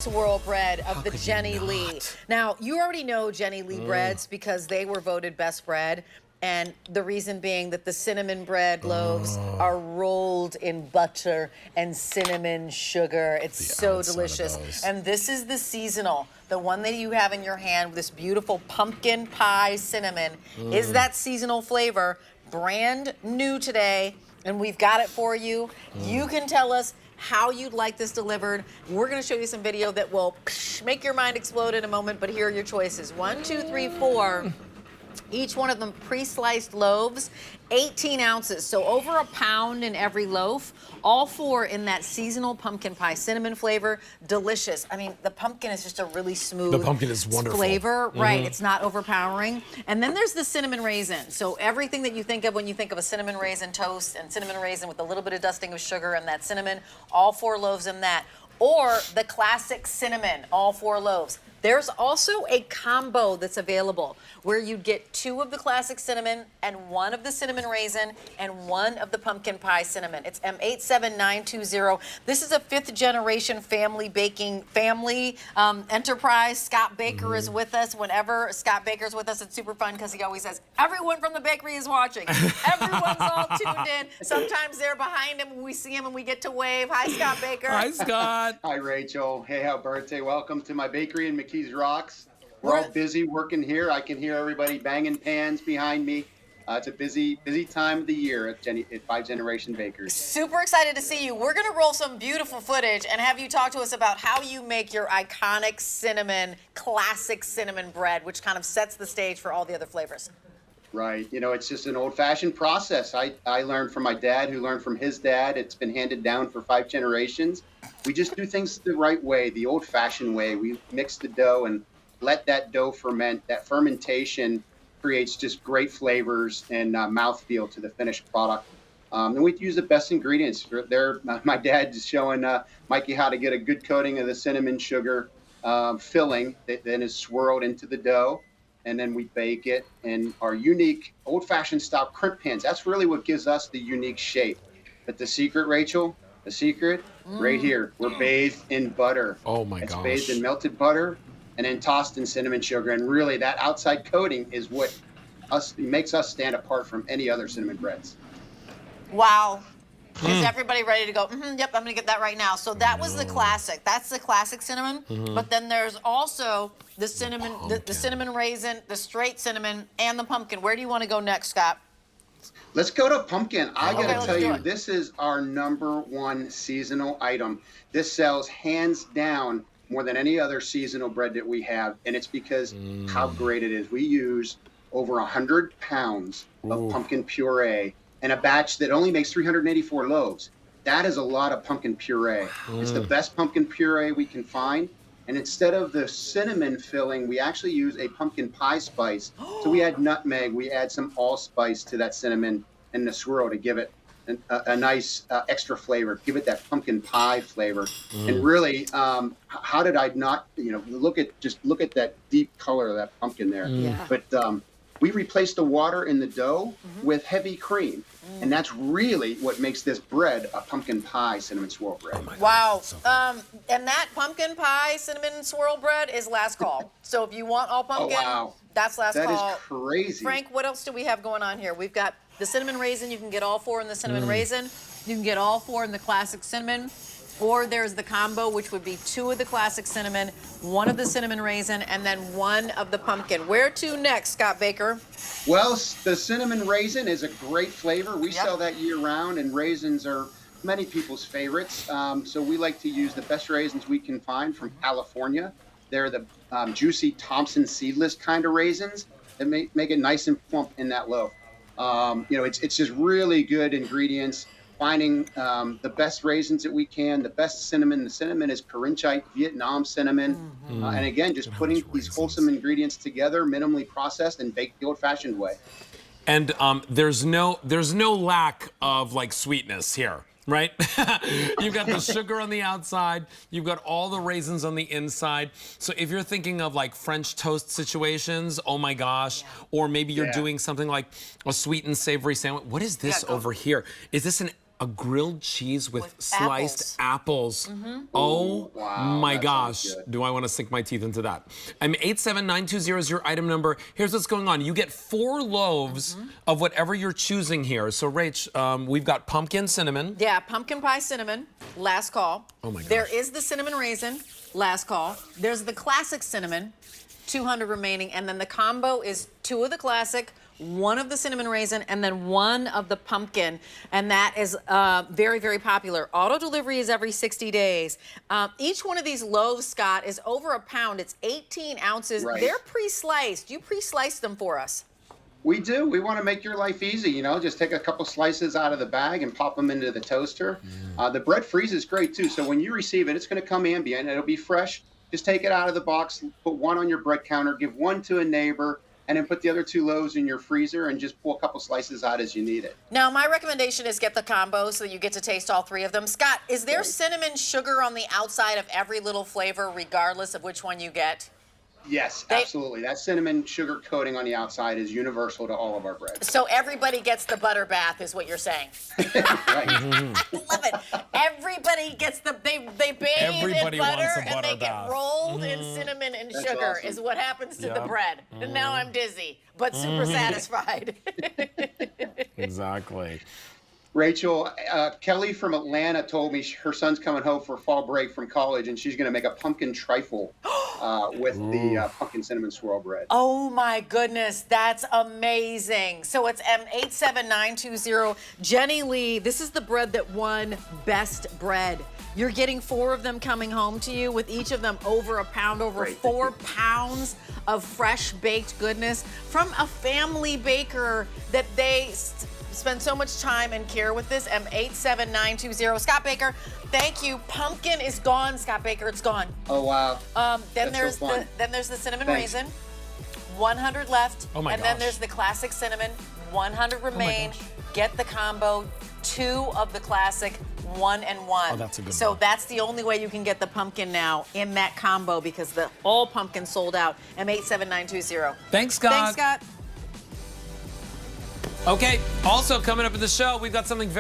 Swirl bread of the Jenny Lee. Now, you already know Jenny Lee breads because they were voted best bread. And the reason being that the cinnamon bread loaves are rolled in butter and cinnamon sugar. It's so delicious. And this is the seasonal, the one that you have in your hand, this beautiful pumpkin pie cinnamon is that seasonal flavor, brand new today. And we've got it for you. You can tell us how you'd like this delivered. We're going to show you some video that will make your mind explode in a moment, but here are your choices. 1, 2, 3, 4. Each one of them pre-sliced loaves, 18 ounces, so over a pound in every loaf. All 4 in that seasonal pumpkin pie cinnamon flavor. Delicious. I mean, the pumpkin is just a really smooth The pumpkin is wonderful. Flavor, right? It's not overpowering. And then there's the cinnamon raisin. So everything that you think of when you think of a cinnamon raisin toast and cinnamon raisin with a little bit of dusting of sugar and that cinnamon, all 4 loaves in that. Or the classic cinnamon, all 4 loaves. There's also a combo that's available where you get 2 of the classic cinnamon and 1 of the cinnamon raisin and 1 of the pumpkin pie cinnamon. It's M87920. This is a 5th generation family enterprise. Scott Baker is with us. Whenever Scott Baker's with us, it's super fun because he always says, everyone from the bakery is watching. Everyone's all tuned in. Sometimes they're behind him when we see him and we get to wave. Hi, Scott Baker. Hi, Scott. Hi, Rachel. Hey, Alberto. Welcome to my bakery in McKees Rocks. We're all busy working here. I can hear everybody banging pans behind me. It's a busy time of the year at 5 Generation Bakers. Super excited to see you. We're going to roll some beautiful footage and have you talk to us about how you make your iconic classic cinnamon bread, which kind of sets the stage for all the other flavors. Right. You know, it's just an old-fashioned process. I learned from my dad, who learned from his dad. It's been handed down for 5 generations. We just do things the right way, the old-fashioned way. We mix the dough and let that dough ferment. That fermentation creates just great flavors and mouthfeel to the finished product. And we use the best ingredients. My dad is showing Mikey how to get a good coating of the cinnamon sugar filling that then is swirled into the dough. And then we bake it in our unique old-fashioned style crimp pans. That's really what gives us the unique shape. But the secret, Rachel, right here, we're bathed in butter. Oh my gosh. It's bathed in melted butter and then tossed in cinnamon sugar. And really that outside coating is what makes us stand apart from any other cinnamon breads. Wow. Is everybody ready to go? Yep, I'm gonna get that right now. So that was the classic. That's the classic cinnamon. But then there's also the cinnamon, the cinnamon raisin, the straight cinnamon, and the pumpkin. Where do you want to go next, Scott? Let's go to pumpkin. I gotta tell you, it. this is our #1 seasonal item. This sells hands down more than any other seasonal bread that we have, and it's because how great it is. We use over 100 pounds of pumpkin puree in a batch that only makes 384 loaves. That is a lot of pumpkin puree. It's the best pumpkin puree we can find. And instead of the cinnamon filling, we actually use a pumpkin pie spice. So we add nutmeg, we add some allspice to that cinnamon and the swirl to give it a nice extra flavor, give it that pumpkin pie flavor. And really, how did I not, look at that deep color of that pumpkin there. But we replaced the water in the dough with heavy cream. And that's really what makes this bread a pumpkin pie cinnamon swirl bread. Oh Wow. And that pumpkin pie cinnamon swirl bread is last call. So if you want all pumpkin, that's last call. That is crazy. Frank, what else do we have going on here? We've got the cinnamon raisin. You can get all 4 in the cinnamon raisin. You can get all 4 in the classic cinnamon. Or there's the combo, which would be 2 of the classic cinnamon, 1 of the cinnamon raisin, and then 1 of the pumpkin. Where to next, Scott Baker? Well, the cinnamon raisin is a great flavor. We sell that year-round, and raisins are many people's favorites. So we like to use the best raisins we can find from California. They're the juicy Thompson seedless kind of raisins that make it nice and plump in that loaf. It's just really good ingredients. Finding the best raisins that we can, the best cinnamon. The cinnamon is Carinchite Vietnam cinnamon. And again, just putting these wholesome ingredients together, minimally processed and baked the old-fashioned way. And there's no lack of like sweetness here, right? You've got the sugar on the outside, you've got all the raisins on the inside. So if you're thinking of like French toast situations, oh my gosh, or maybe you're doing something like a sweet and savory sandwich. What is this over here? Is this an a grilled cheese with sliced apples. apples. Oh my that gosh. sounds good. Do I want to sink my teeth into that? 87920 is your item number. Here's what's going on. You get 4 loaves of whatever you're choosing here. So, Rach, we've got pumpkin cinnamon. Yeah, pumpkin pie cinnamon, last call. Oh my gosh. There is the cinnamon raisin, last call. There's the classic cinnamon, 200 remaining, and then the combo is 2 of the classic, 1 of the cinnamon raisin, and then 1 of the pumpkin, and that is very, very popular. Auto delivery is every 60 days. Each one of these loaves, Scott, is over a pound. It's 18 ounces. Right. They're pre-sliced. You pre-sliced them for us. We do. We want to make your life easy, you know. Just take a couple slices out of the bag and pop them into the toaster. The bread freezes great, too. So when you receive it, it's going to come ambient. It'll be fresh. Just take it out of the box, put 1 on your bread counter, give 1 to a neighbor, and then put the other 2 loaves in your freezer and just pull a couple slices out as you need it. Now, my recommendation is get the combo so that you get to taste all 3 of them. Scott, is there cinnamon sugar on the outside of every little flavor, regardless of which one you get? Yes, absolutely. That cinnamon sugar coating on the outside is universal to all of our bread. So everybody gets the butter bath, is what you're saying. Right. I love it. Everybody gets they bathe Everybody in butter wants a and butter they bath. get rolled in cinnamon and That's sugar awesome. is what happens to the Yep. bread. And now I'm dizzy, but super satisfied. Exactly. Rachel, Kelly from Atlanta told me her son's coming home for fall break from college, and she's going to make a pumpkin trifle with the pumpkin cinnamon swirl bread. Oh my goodness, that's amazing. So it's M87920. Jenny Lee, this is the bread that won Best Bread. You're getting 4 of them coming home to you, with each of them over a pound, over Great, 4 pounds of fresh baked goodness from a family baker that they spend so much time and care with this. M87920. Scott Baker, thank you. Pumpkin is gone, Scott Baker. It's gone. Oh, wow. Then That's so fun. there's the cinnamon Thanks. raisin, 100 left. Oh my and then gosh. there's the classic cinnamon, 100 remain. Get the combo, 2 of the classic, 1 and 1. Oh, that's a good So one. that's the only way you can get the pumpkin now in that combo, because the all pumpkin sold out. M87920. Thanks, Scott. Thanks, Scott. Okay, also coming up in the show, we've got something very